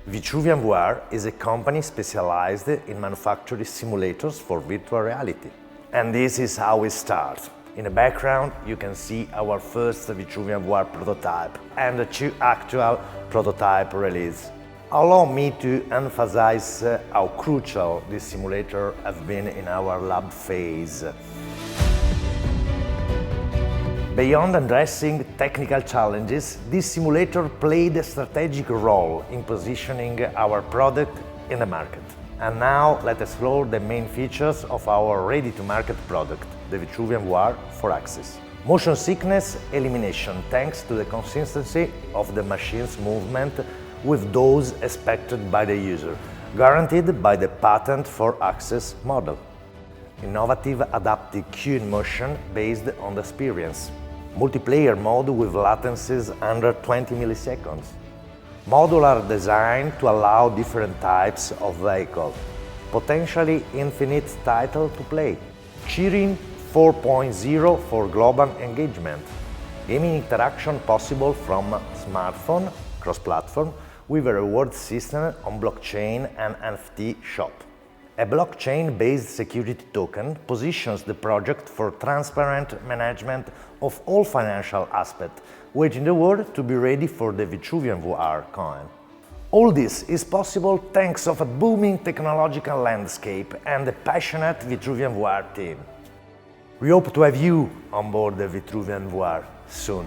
Vitruvian VR is a company specialized in manufacturing simulators for virtual reality. And this is how we start. In the background, you can see our first Vitruvian VR prototype and the two actual prototype release. Allow me to emphasize how crucial this simulator has been in our lab phase. Beyond addressing technical challenges, this simulator played a strategic role in positioning our product in the market. And now let's explore the main features of our ready-to-market product, the Vitruvian VR for Access. Motion sickness elimination thanks to the consistency of the machine's movement with those expected by the user, guaranteed by the patent for access model. Innovative adaptive cue in motion based on the experience. Multiplayer mode with latencies under 20 milliseconds. Modular design to allow different types of vehicle. Potentially infinite title to play. Cheering 4.0 for global engagement. Gaming interaction possible from smartphone, cross-platform, with a reward system on blockchain and NFT shop. A blockchain-based security token positions the project for transparent management of all financial aspects, waiting the world to be ready for the Vitruvian VR coin. All this is possible thanks to a booming technological landscape and a passionate Vitruvian VR team. We hope to have you on board the Vitruvian VR soon.